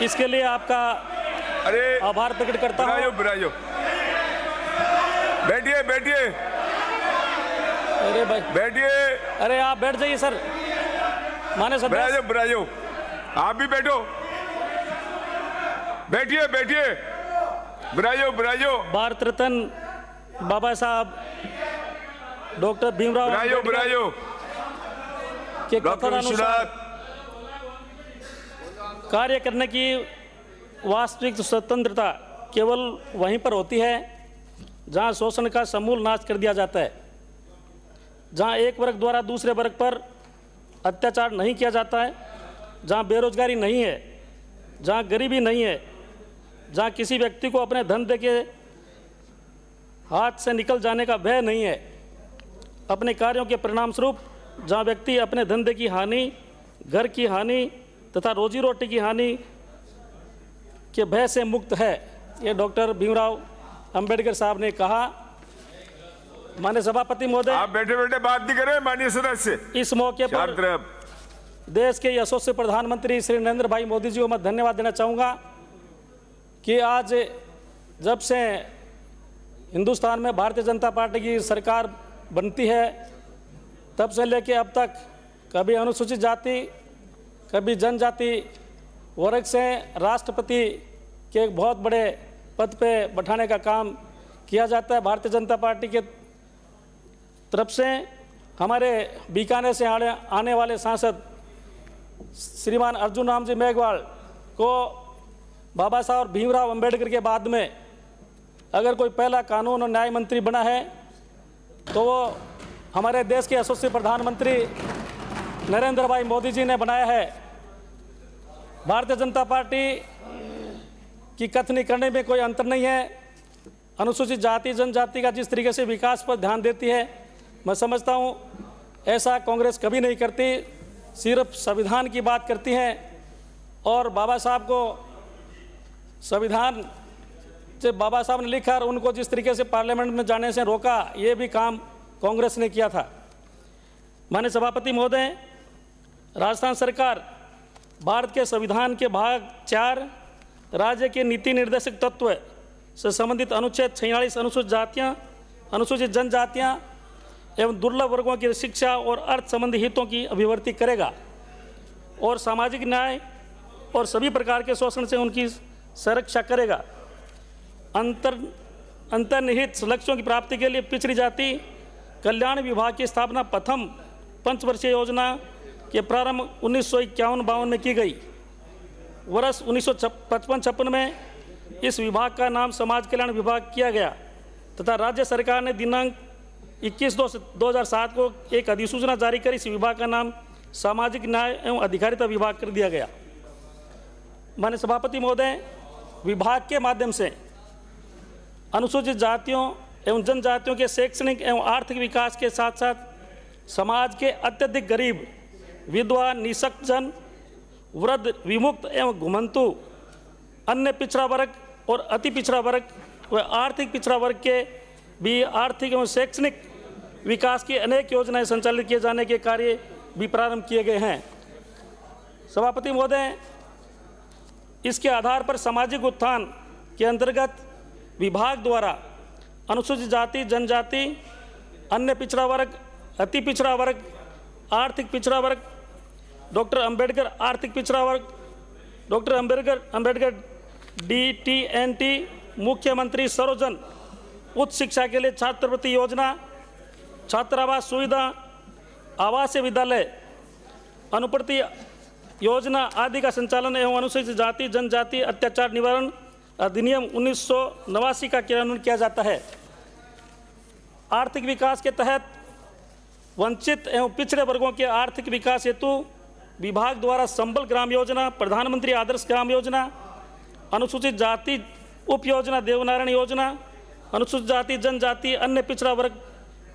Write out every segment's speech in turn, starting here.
इसके लिए आपका आभार प्रकट करता हूँ। बैठिए बैठिए। अरे भाई बैठिए। अरे आप बैठ जाइए सर। माने सदस्य बुराइयो आप भी बैठो। बैठिए बैठिए। बुराइयो भारत रत्न बाबा साहब डॉक्टर भीमराव बुराइयो के कथन अनुसार कार्य करने की वास्तविक स्वतंत्रता केवल वहीं पर होती है जहां शोषण का समूल नाश कर दिया जाता है, जहां एक वर्ग द्वारा दूसरे वर्ग पर अत्याचार नहीं किया जाता है, जहां बेरोजगारी नहीं है, जहां गरीबी नहीं है, जहां किसी व्यक्ति को अपने धंधे के हाथ से निकल जाने का भय नहीं है, अपने कार्यों के परिणाम स्वरूप जहां व्यक्ति अपने धंधे की हानि, घर की हानि तथा रोजी रोटी की हानि के भय से मुक्त है। ये डॉक्टर भीमराव अंबेडकर साहब ने कहा। माननीय सभापति महोदय, आप बैठे बैठे बात नहीं करें। माननीय सदस्य, इस मौके पर देश के यशस्वी प्रधानमंत्री श्री नरेंद्र भाई मोदी जी को मैं धन्यवाद देना चाहूँगा कि आज जब से हिंदुस्तान में भारतीय जनता पार्टी की सरकार बनती है तब से लेकर अब तक कभी अनुसूचित जाति कभी जनजाति वर्ग से राष्ट्रपति के एक बहुत बड़े पद पे बैठाने का काम किया जाता है भारतीय जनता पार्टी के तरफ से। हमारे बीकानेर से आने वाले सांसद श्रीमान अर्जुन राम जी मेघवाल को बाबा साहब भीमराव अंबेडकर के बाद में अगर कोई पहला कानून और न्याय मंत्री बना है तो वो हमारे देश के यशस्वी प्रधानमंत्री नरेंद्र भाई मोदी जी ने बनाया है। भारतीय जनता पार्टी की कथनी करने में कोई अंतर नहीं है। अनुसूचित जाति जनजाति का जिस तरीके से विकास पर ध्यान देती है, मैं समझता हूँ ऐसा कांग्रेस कभी नहीं करती, सिर्फ संविधान की बात करती हैं। और बाबा साहब को संविधान से बाबा साहब ने लिखा और उनको जिस तरीके से पार्लियामेंट में जाने से रोका, ये भी काम कांग्रेस ने किया था। माननीय सभापति महोदय, राजस्थान सरकार भारत के संविधान के भाग 4 राज्य के नीति निर्देशक तत्व से संबंधित अनुच्छेद 46 अनुसूचित जातियाँ, अनुसूचित जनजातियाँ एवं दुर्लभ वर्गों की शिक्षा और अर्थ संबंधी हितों की अभिव्यक्ति करेगा और सामाजिक न्याय और सभी प्रकार के शोषण से उनकी सुरक्षा करेगा। अंतर्निहित लक्ष्यों की प्राप्ति के लिए पिछड़ी जाति कल्याण विभाग की स्थापना प्रथम पंचवर्षीय योजना के प्रारंभ 1951-52 में की गई। वर्ष 1955-56 में इस विभाग का नाम समाज कल्याण विभाग किया गया तथा राज्य सरकार ने दिनांक 21/2/2007 को एक अधिसूचना जारी कर इस विभाग का नाम सामाजिक न्याय एवं अधिकारिता विभाग कर दिया गया। माननीय सभापति महोदय, विभाग के माध्यम से अनुसूचित जातियों एवं जनजातियों के शैक्षणिक एवं आर्थिक विकास के साथ साथ समाज के अत्यधिक गरीब, विधवा, निःशक्त जन, वृद्ध, विमुक्त एवं घुमंतु, अन्य पिछड़ा वर्ग और अति पिछड़ा वर्ग व आर्थिक पिछड़ा वर्ग के भी आर्थिक एवं शैक्षणिक विकास की अनेक योजनाएं संचालित किए जाने के कार्य भी प्रारंभ किए गए हैं। सभापति महोदय, इसके आधार पर सामाजिक उत्थान के अंतर्गत विभाग द्वारा अनुसूचित जाति, जनजाति, अन्य पिछड़ा वर्ग, अति पिछड़ा वर्ग, आर्थिक पिछड़ा वर्ग, डॉक्टर अंबेडकर आर्थिक पिछड़ा वर्ग, डॉक्टर अंबेडकर DTNT, मुख्यमंत्री सर्वजन उच्च शिक्षा के लिए छात्रवृत्ति योजना, छात्रावास सुविधा, आवासीय विद्यालय, अनुप्रति योजना आदि का संचालन एवं अनुसूचित जाति जनजाति अत्याचार निवारण अधिनियम 1989 का क्रियान्वयन किया जाता है। आर्थिक विकास के तहत वंचित एवं पिछड़े वर्गों के आर्थिक विकास हेतु विभाग द्वारा संबल ग्राम योजना, प्रधानमंत्री आदर्श ग्राम योजना, अनुसूचित जाति उप योजना, देवनारायण योजना, अनुसूचित जाति जनजाति अन्य पिछड़ा वर्ग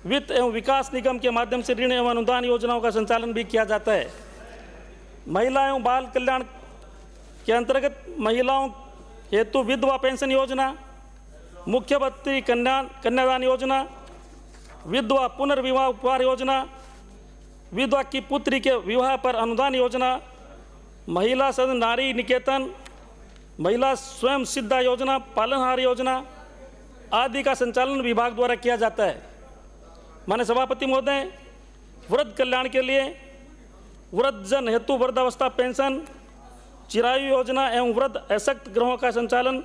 वित्त एवं विकास निगम के माध्यम से ऋण एवं अनुदान योजनाओं का संचालन भी किया जाता है। महिला एवं बाल कल्याण के अंतर्गत महिलाओं हेतु विधवा पेंशन योजना, मुख्यमंत्री कन्यादान योजना, विधवा पुनर्विवाह उपहार योजना, विधवा की पुत्री के विवाह पर अनुदान योजना, महिला सदन नारी निकेतन, महिला स्वयं सिद्धा योजना, पालनहार योजना आदि का संचालन विभाग द्वारा किया जाता है। माननीय सभापति महोदय, वृद्ध कल्याण के लिए वृद्धजन हेतु वृद्धावस्था पेंशन, चिरायु योजना एवं वृद्ध अशक्त गृहों का संचालन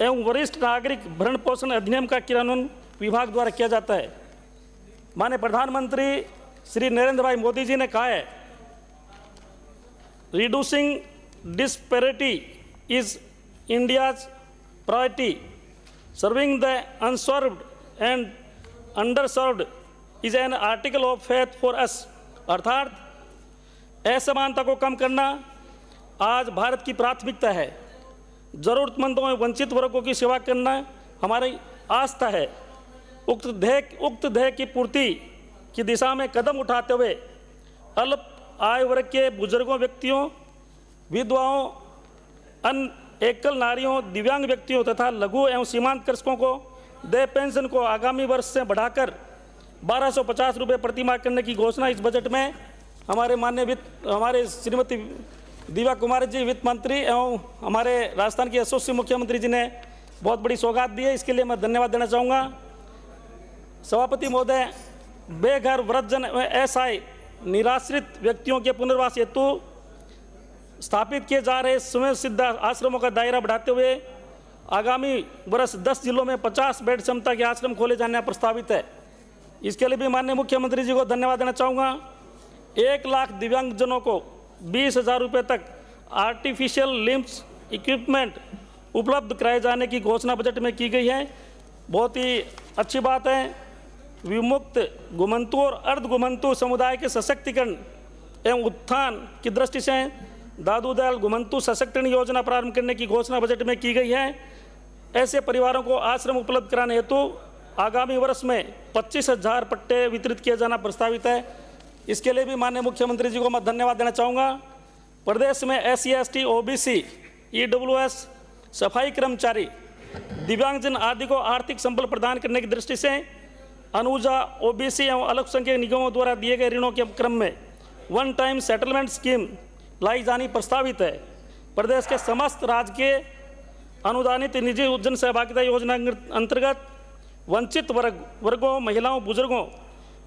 एवं वरिष्ठ नागरिक भरण पोषण अधिनियम का क्रियान्वयन विभाग द्वारा किया जाता है। माननीय प्रधानमंत्री श्री नरेंद्र भाई मोदी जी ने कहा है, reducing disparity is India's priority, serving the unserved and underserved is an article of faith for us. अर्थात असमानता को कम करना आज भारत की प्राथमिकता है। जरूरतमंदों एवं वंचित वर्गों की सेवा करना हमारी आस्था है। उक्त ध्येय की पूर्ति की दिशा में कदम उठाते हुए अल्प आय वर्ग के बुजुर्गों, व्यक्तियों, विधवाओं, अन्य एकल नारियों, दिव्यांग व्यक्तियों तथा लघु एवं सीमांत कृषकों को देय पेंशन को आगामी वर्ष से बढ़ाकर 1250 रुपये प्रतिमाह करने की घोषणा इस बजट में हमारे श्रीमती दिव्या कुमारी जी वित्त मंत्री एवं हमारे राजस्थान के यशस्वी मुख्यमंत्री जी ने बहुत बड़ी सौगात दी है। इसके लिए मैं धन्यवाद देना चाहूँगा। सभापति महोदय, बेघर वृद्धजन असहाय निराश्रित व्यक्तियों के पुनर्वास हेतु स्थापित किए जा रहे स्वयं सिद्धा आश्रमों का दायरा बढ़ाते हुए आगामी वर्ष 10 जिलों में 50 बेड क्षमता के आश्रम खोले जाने प्रस्तावित है। इसके लिए भी माननीय मुख्यमंत्री जी को धन्यवाद देना चाहूँगा। 1 लाख दिव्यांगजनों को 20,000 रुपये तक आर्टिफिशियल लिम्स इक्विपमेंट उपलब्ध कराए जाने की घोषणा बजट में की गई है। बहुत ही अच्छी बात है। विमुक्त, घुमंतु और अर्धघुमंतु समुदाय के सशक्तिकरण एवं उत्थान की दृष्टि से दादू दयाल घुमंतु सशक्तिकरण योजना प्रारंभ करने की घोषणा बजट में की गई है। ऐसे परिवारों को आश्रम उपलब्ध कराने हेतु आगामी वर्ष में 25,000 पट्टे वितरित किए जाना प्रस्तावित है। इसके लिए भी माननीय मुख्यमंत्री जी को मैं धन्यवाद देना चाहूँगा। प्रदेश में SC, ST, OBC, EWS, सफाई कर्मचारी, दिव्यांगजन आदि को आर्थिक संबल प्रदान करने की दृष्टि से अनुजा, OBC एवं अल्पसंख्यक निगमों द्वारा दिए गए ऋणों के क्रम में वन टाइम सेटलमेंट स्कीम लाई जानी प्रस्तावित है। प्रदेश के समस्त राजकीय अनुदानित निजी जन सहभागिता योजना अंतर्गत वंचित वर्गों, महिलाओं, बुजुर्गों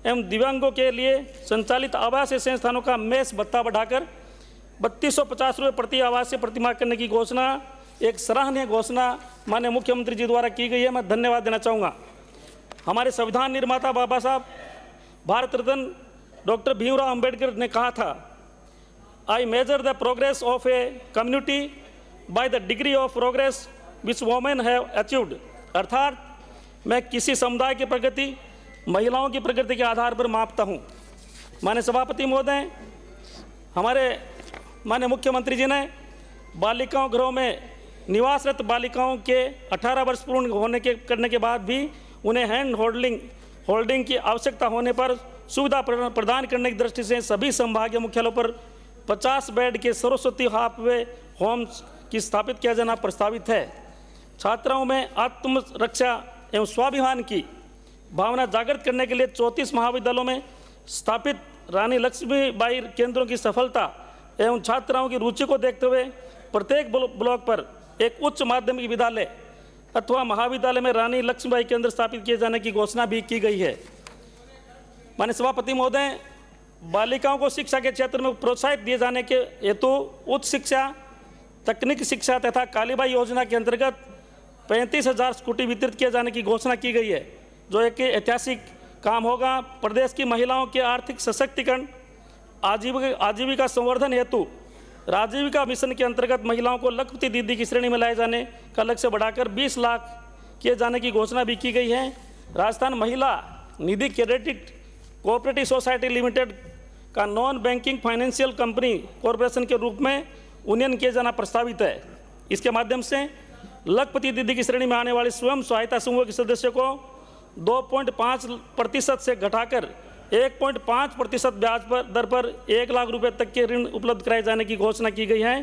एवं दिव्यांगों के लिए संचालित आवासीय संस्थानों का मेस भत्ता बढ़ाकर 3250 रुपये प्रति आवासीय प्रतिमाह करने की घोषणा एक सराहनीय घोषणा माननीय मुख्यमंत्री जी द्वारा की गई है। मैं धन्यवाद देना चाहूँगा। हमारे संविधान निर्माता बाबा साहब भारत रत्न डॉक्टर भीमराव अंबेडकर ने कहा था, I measure the progress of a community by the degree of progress which women have achieved. अर्थात मैं किसी समुदाय की प्रगति महिलाओं की प्रगति के आधार पर मापता हूँ। माननीय सभापति महोदय, हमारे माननीय मुख्यमंत्री जी ने बालिकाओं गृहों में निवासरत बालिकाओं के 18 वर्ष पूर्ण करने के बाद भी उन्हें हैंड होल्डिंग की आवश्यकता होने पर सुविधा प्रदान करने की दृष्टि से सभी संभागीय मुख्यालयों पर 50 बेड के सरस्वती हाफवे होम्स की स्थापित किया जाना प्रस्तावित है। छात्राओं में आत्मरक्षा एवं स्वाभिमान की भावना जागृत करने के लिए 34 महाविद्यालयों में स्थापित रानी लक्ष्मीबाई केंद्रों की सफलता एवं छात्राओं की रुचि को देखते हुए प्रत्येक ब्लॉक पर एक उच्च माध्यमिक विद्यालय अथवा महाविद्यालय में रानी लक्ष्मीबाई केंद्र स्थापित किए जाने की घोषणा भी की गई है। माननीय सभापति महोदय, बालिकाओं को शिक्षा के क्षेत्र में प्रोत्साहित दिए जाने के हेतु उच्च शिक्षा, तकनीकी शिक्षा तथा कालीबाई योजना के अंतर्गत 35,000 स्कूटी वितरित किए जाने की घोषणा की गई है, जो एक ऐतिहासिक काम होगा। प्रदेश की महिलाओं के आर्थिक सशक्तिकरण, आजीविका संवर्धन हेतु राजीविका मिशन के अंतर्गत महिलाओं को लखपति दीदी की श्रेणी में लाए जाने का लक्ष्य बढ़ाकर 20 लाख किए जाने की घोषणा भी की गई है। राजस्थान महिला निधि क्रेडिट कोऑपरेटिव सोसाइटी लिमिटेड का non banking financial company corporation के रूप में उन्नयन किया जाना प्रस्तावित है। इसके माध्यम से लखपति दीदी की श्रेणी में आने वाले स्वयं सहायता समूह के सदस्यों को 2.5% से घटाकर 1.5% ब्याज दर पर 1 लाख रुपए तक के ऋण उपलब्ध कराए जाने की घोषणा की गई है।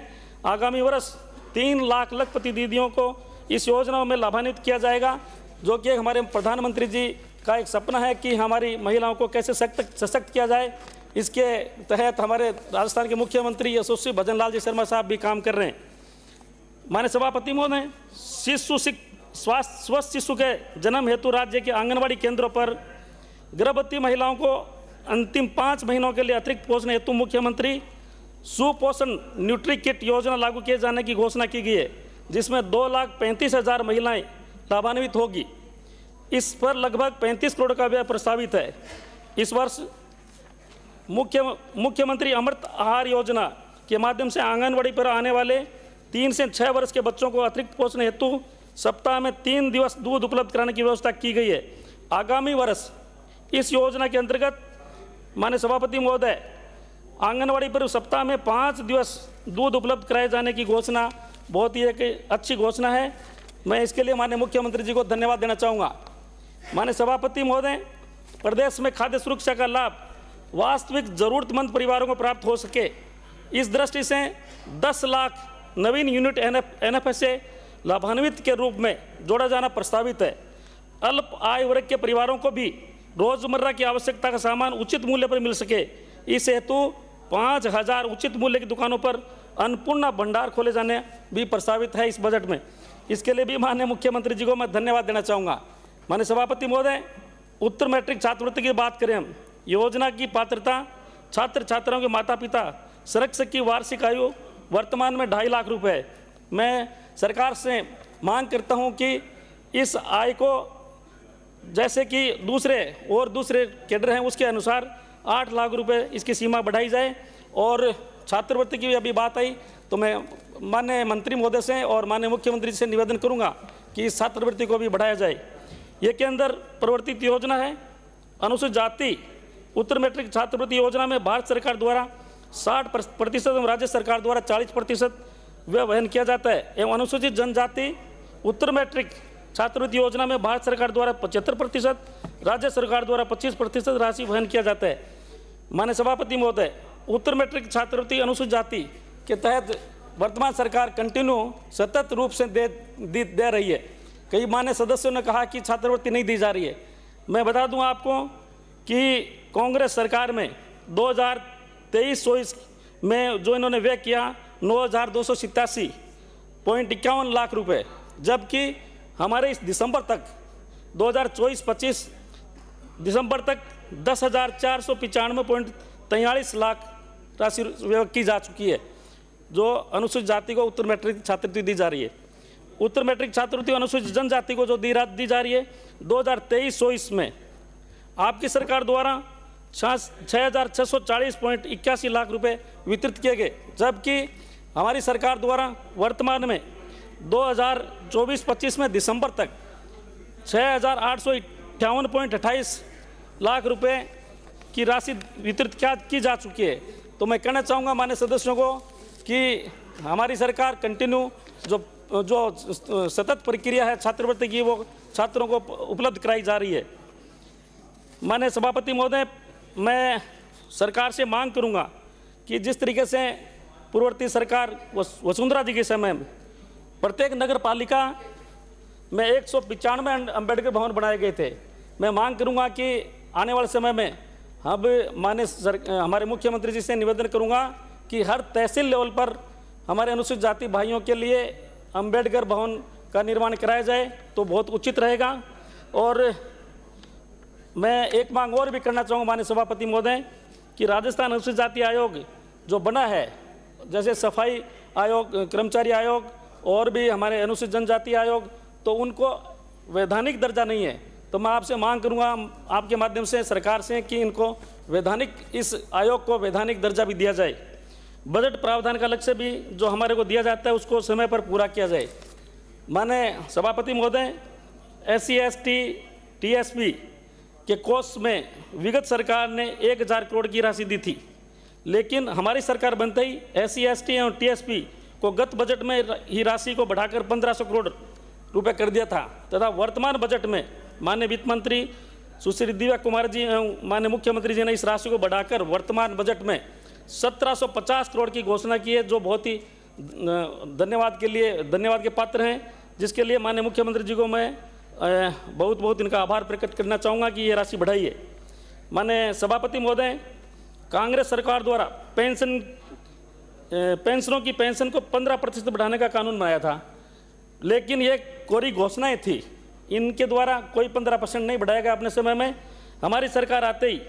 आगामी वर्ष 3 लाख लखपति दीदियों को इस योजना में लाभान्वित किया जाएगा, जो कि हमारे प्रधानमंत्री जी का एक सपना है कि हमारी महिलाओं को कैसे सशक्त किया जाए। इसके तहत हमारे राजस्थान के मुख्यमंत्री यशस्वी भजनलाल जी शर्मा साहब भी काम कर रहे हैं। माननीय सभापति महोदय, स्वस्थ शिशु के जन्म हेतु राज्य के आंगनबाड़ी केंद्रों पर गर्भवती महिलाओं को अंतिम 5 महीनों के लिए अतिरिक्त पोषण हेतु मुख्यमंत्री सुपोषण न्यूट्री किट योजना लागू किए जाने की घोषणा की गई है, जिसमें 2,35,000 महिलाएं लाभान्वित होगी। इस पर लगभग 35 करोड़ का व्यय प्रस्तावित है। इस वर्ष मुख्यमंत्री अमृत आहार योजना के माध्यम से आंगनबाड़ी पर आने वाले 3 से 6 वर्ष के बच्चों को अतिरिक्त पोषण हेतु सप्ताह में 3 दिवस दूध उपलब्ध कराने की व्यवस्था की गई है। आगामी वर्ष इस योजना के अंतर्गत माननीय सभापति महोदय, आंगनबाड़ी पर सप्ताह में 5 दिवस दूध उपलब्ध कराए जाने की घोषणा बहुत ही एक अच्छी घोषणा है। मैं इसके लिए माननीय मुख्यमंत्री जी को धन्यवाद देना चाहूँगा। माननीय सभापति महोदय, प्रदेश में खाद्य सुरक्षा का लाभ वास्तविक जरूरतमंद परिवारों को प्राप्त हो सके, इस दृष्टि से 10 लाख नवीन यूनिट NFSA लाभान्वित के रूप में जोड़ा जाना प्रस्तावित है। अल्प आय वर्ग के परिवारों को भी रोजमर्रा की आवश्यकता का सामान उचित मूल्य पर मिल सके, इस हेतु 5,000 उचित मूल्य की दुकानों पर अन्नपूर्णा भंडार खोले जाने भी प्रस्तावित है इस बजट में। इसके लिए भी माननीय मुख्यमंत्री जी को मैं धन्यवाद देना चाहूँगा। माननीय सभापति महोदय, उत्तर मैट्रिक छात्रवृत्ति की बात करें हम, योजना की पात्रता छात्र छात्राओं के माता पिता संरक्षक की वार्षिक आयु वर्तमान में 2.5 लाख रुपए है। मैं सरकार से मांग करता हूं कि इस आय को जैसे कि दूसरे कैडर हैं उसके अनुसार 8 लाख रुपए इसकी सीमा बढ़ाई जाए। और छात्रवृत्ति की अभी बात आई तो मैं माननीय मंत्री महोदय से और माननीय मुख्यमंत्री से निवेदन करूंगा कि इस छात्रवृत्ति को भी बढ़ाया जाए। ये के अंदर प्रवर्तित योजना है अनुसूचित जाति उत्तर मैट्रिक छात्रवृत्ति योजना में भारत सरकार द्वारा 60% एवं राज्य सरकार द्वारा 40% व्यय वहन किया जाता है एवं अनुसूचित जनजाति उत्तर मैट्रिक छात्रवृत्ति योजना में भारत सरकार द्वारा 75%, राज्य सरकार द्वारा 25% राशि वहन किया जाता है। माननीय सभापति महोदय, उत्तर मैट्रिक छात्रवृत्ति अनुसूचित जाति के तहत वर्तमान सरकार सतत रूप से दे रही है। कई मान्य सदस्यों ने कहा कि छात्रवृत्ति नहीं दी जा रही है। मैं बता दूं आपको कि कांग्रेस सरकार में 2023-24 में जो इन्होंने व्यय किया 9,287.51 लाख रुपए, जबकि हमारे इस दिसंबर तक 2024-25 दिसंबर तक 10,495.43 लाख राशि व्यय की जा चुकी है, जो अनुसूचित जाति को उत्तर मैट्रिक छात्रवृत्ति दी जा रही है। उत्तर मैट्रिक छात्रवृत्ति अनुसूचित जनजाति को जो दी जा रही है 2023-24 में आपकी सरकार द्वारा 6,640.81 लाख रुपए वितरित किए गए, जबकि हमारी सरकार द्वारा वर्तमान में 2024-25 में दिसंबर तक 6,858.28 लाख रुपए की राशि वितरित की जा चुकी है। तो मैं कहना चाहूँगा माननीय सदस्यों को कि हमारी सरकार कंटिन्यू जो सतत प्रक्रिया है छात्रवृत्ति की वो छात्रों को उपलब्ध कराई जा रही है। माननीय सभापति महोदय, मैं सरकार से मांग करूंगा कि जिस तरीके से पूर्ववर्ती सरकार वसुंधरा जी के समय में प्रत्येक नगर पालिका में 195 अम्बेडकर भवन बनाए गए थे, मैं मांग करूंगा कि आने वाले समय में अब हमारे मुख्यमंत्री जी से निवेदन करूंगा कि हर तहसील लेवल पर हमारे अनुसूचित जाति भाइयों के लिए अम्बेडकर भवन का निर्माण कराया जाए तो बहुत उचित रहेगा। और मैं एक मांग और भी करना चाहूँगा माननीय सभापति महोदय कि राजस्थान अनुसूचित जाति आयोग जो बना है, जैसे सफाई आयोग, कर्मचारी आयोग और भी हमारे अनुसूचित जनजाति आयोग, तो उनको वैधानिक दर्जा नहीं है। तो मैं आपसे मांग करूँगा आपके माध्यम से सरकार से कि इनको वैधानिक इस आयोग को वैधानिक दर्जा भी दिया जाए। बजट प्रावधान का लक्ष्य भी जो हमारे को दिया जाता है उसको समय पर पूरा किया जाए। माननीय सभापति महोदय, SC ST TSP के कोष में विगत सरकार ने 1,000 करोड़ की राशि दी थी, लेकिन हमारी सरकार बनते ही SC ST एवं TSP को गत बजट में ही राशि को बढ़ाकर 1,500 करोड़ रुपए कर दिया था तथा वर्तमान बजट में माननीय वित्त मंत्री सुश्री दिव्या कुमार जी एवं माननीय मुख्यमंत्री जी ने इस राशि को बढ़ाकर वर्तमान बजट में 1,750 करोड़ की घोषणा की है, जो बहुत ही धन्यवाद के पात्र हैं, जिसके लिए माननीय मुख्यमंत्री जी को मैं बहुत इनका आभार प्रकट करना चाहूँगा कि ये राशि बढ़ाई है। माननीय सभापति महोदय, कांग्रेस सरकार द्वारा पेंशन पेंशनों की पेंशन को 15% बढ़ाने का कानून बनाया था, लेकिन ये कोरी घोषणाएं थी। इनके द्वारा कोई 15% नहीं बढ़ाएगा। अपने समय में हमारी सरकार आते ही,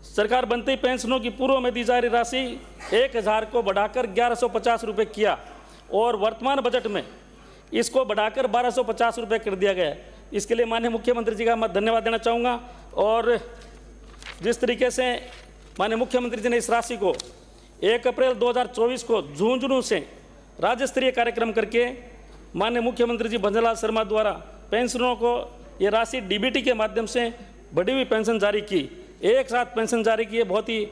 सरकार बनते ही पेंशनों की पूर्व में दी जा रही राशि 1000 को बढ़ाकर 1150 रुपये किया, और वर्तमान बजट में इसको बढ़ाकर 1250 रुपये कर दिया गया है। इसके लिए माननीय मुख्यमंत्री जी का मैं धन्यवाद देना चाहूँगा। और जिस तरीके से माननीय मुख्यमंत्री जी ने इस राशि को 1 अप्रैल 2024 को झुंझुनू से राज्य स्तरीय कार्यक्रम करके माननीय मुख्यमंत्री जी भंजनलाल शर्मा द्वारा पेंशनरों को ये राशि डीबीटी के माध्यम से बढ़ी हुई पेंशन जारी की, एक साथ पेंशन जारी की है, बहुत ही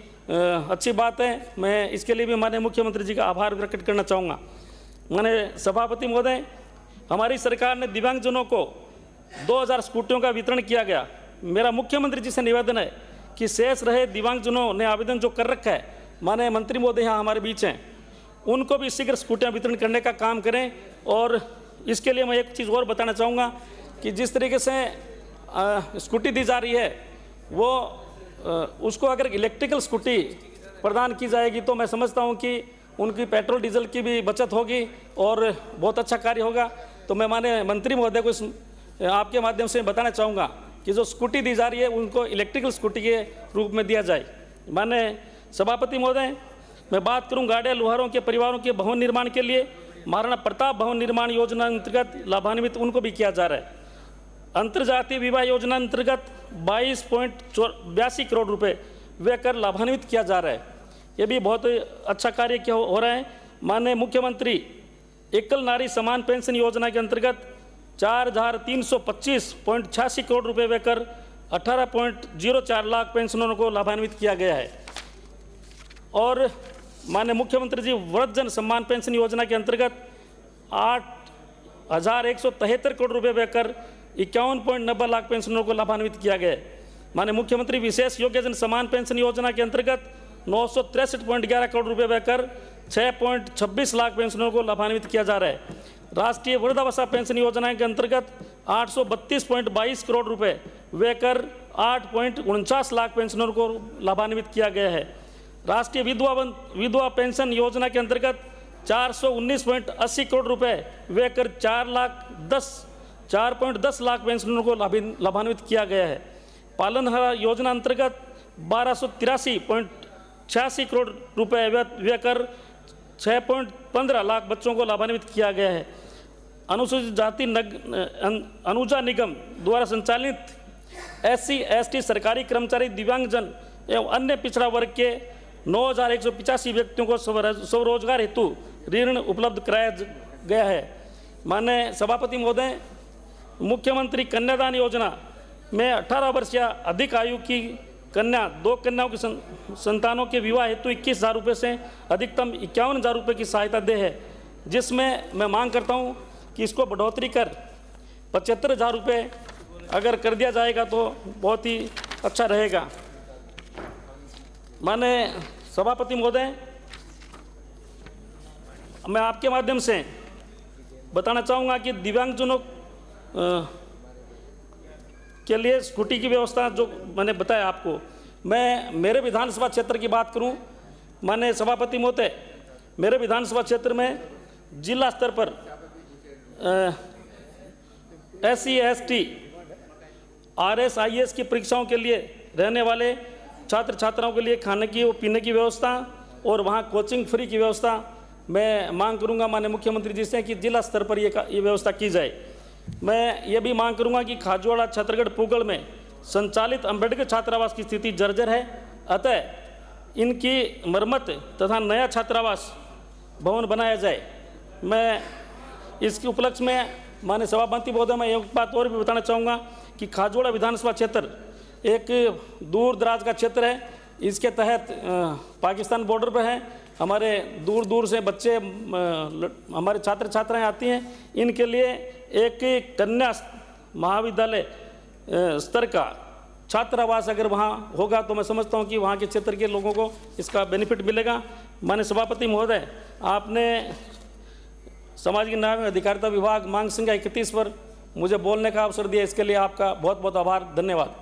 अच्छी बात है। मैं इसके लिए भी माननीय मुख्यमंत्री जी का आभार प्रकट करना चाहूँगा। माननीय सभापति महोदय, हमारी सरकार ने दिव्यांगजनों को 2000 स्कूटियों का वितरण किया गया। मेरा मुख्यमंत्री जी से निवेदन है कि शेष रहे दिव्यांगजनों ने आवेदन जो कर रखा है, माननीय मंत्री महोदय यहाँ हमारे बीच हैं, उनको भी शीघ्र स्कूटियाँ वितरण करने का काम करें। और इसके लिए मैं एक चीज़ और बताना चाहूँगा कि जिस तरीके से स्कूटी दी जा रही है, वो उसको अगर इलेक्ट्रिकल स्कूटी प्रदान की जाएगी तो मैं समझता हूँ कि उनकी पेट्रोल डीजल की भी बचत होगी और बहुत अच्छा कार्य होगा। तो मैं माननीय मंत्री महोदय को इस आपके माध्यम से बताना चाहूँगा कि जो स्कूटी दी जा रही है उनको इलेक्ट्रिकल स्कूटी के रूप में दिया जाए। माननीय सभापति महोदय, मैं बात करूँ गाड़िया लोहारों के परिवारों के भवन निर्माण के लिए महाराणा प्रताप भवन निर्माण योजना अंतर्गत लाभान्वित उनको भी किया जा रहा है। अंतर्जातीय विवाह योजना अंतर्गत 22.82 करोड़ रुपए व्यय कर लाभान्वित किया जा रहा है। ये भी बहुत अच्छा कार्य क्या हो रहा है। माननीय मुख्यमंत्री एकल नारी समान पेंशन योजना के अंतर्गत 4325.86 करोड़ रुपए व्यय कर 18.04 लाख पेंशनरों को लाभान्वित किया गया है। और माननीय मुख्यमंत्री जी वृद्धजन सम्मान पेंशन योजना के अंतर्गत 8173 करोड़ रुपए व्यय कर 51.90 लाख पेंशनरों को लाभान्वित किया गया है। माननीय मुख्यमंत्री विशेष योग्यजन समान पेंशन योजना के अंतर्गत 963.11 करोड़ रुपए व्यय कर 6.26 लाख पेंशनरों को लाभान्वित किया जा रहा है। राष्ट्रीय वृद्धावस्था पेंशन योजना के अंतर्गत 832.22 करोड़ रुपए व्यय कर 8.49 लाख पेंशनरों को लाभान्वित किया गया है। राष्ट्रीय विधवा पेंशन योजना के अंतर्गत 419.80 करोड़ रुपए व्यय कर 4.10 लाख पेंशनरों को लाभान्वित किया गया है। पालनहारा योजना अंतर्गत 1283.86 करोड़ रुपए व्यय कर 6.15 लाख बच्चों को लाभान्वित किया गया है। अनुसूचित जाति अनुजा निगम द्वारा संचालित SC ST सरकारी कर्मचारी दिव्यांगजन एवं अन्य पिछड़ा वर्ग के 9185 व्यक्तियों को स्वरोजगार हेतु ऋण उपलब्ध कराया गया है। माननीय सभापति महोदय, मुख्यमंत्री कन्यादान योजना में 18 वर्ष या अधिक आयु की कन्या 2 कन्याओं की संतानों के विवाह हेतु 21,000 रुपये से अधिकतम 51,000 रुपये की सहायता दे है, जिसमें मैं मांग करता हूं कि इसको बढ़ोतरी कर 75,000 रुपये अगर कर दिया जाएगा तो बहुत ही अच्छा रहेगा। माननीय सभापति महोदय, मैं आपके माध्यम से बताना चाहूँगा कि दिव्यांगजनों के लिए स्कूटी की व्यवस्था जो मैंने बताया आपको, मैं मेरे विधानसभा क्षेत्र की बात करूं, माननीय सभापति महोदय, मेरे विधानसभा क्षेत्र में जिला स्तर पर SC ST RS IS की परीक्षाओं के लिए रहने वाले छात्र छात्राओं के लिए खाने की और पीने की व्यवस्था और वहां कोचिंग फ्री की व्यवस्था मैं मांग करूंगा माननीय मुख्यमंत्री जी से कि जिला स्तर पर ये व्यवस्था की जाए। मैं ये भी मांग करूंगा कि खाजूवाड़ा छत्तीसगढ़ पूगल में संचालित अंबेडकर छात्रावास की स्थिति जर्जर है, अतः इनकी मरम्मत तथा नया छात्रावास भवन बनाया जाए। मैं इसके उपलक्ष्य में माननीय सभापति महोदय, मैं एक बात और भी बताना चाहूँगा कि खाजूवाड़ा विधानसभा क्षेत्र एक दूर दराज का क्षेत्र है। इसके तहत पाकिस्तान बॉर्डर पर है, हमारे दूर दूर से बच्चे हमारे छात्र छात्राएं आती हैं। इनके लिए एक कन्या महाविद्यालय स्तर का छात्रावास अगर वहाँ होगा तो मैं समझता हूँ कि वहाँ के क्षेत्र के लोगों को इसका बेनिफिट मिलेगा। माननीय सभापति महोदय, आपने सामाजिक न्याय एवं अधिकारिता विभाग मांग संख्या 31 पर मुझे बोलने का अवसर दिया, इसके लिए आपका बहुत बहुत आभार, धन्यवाद।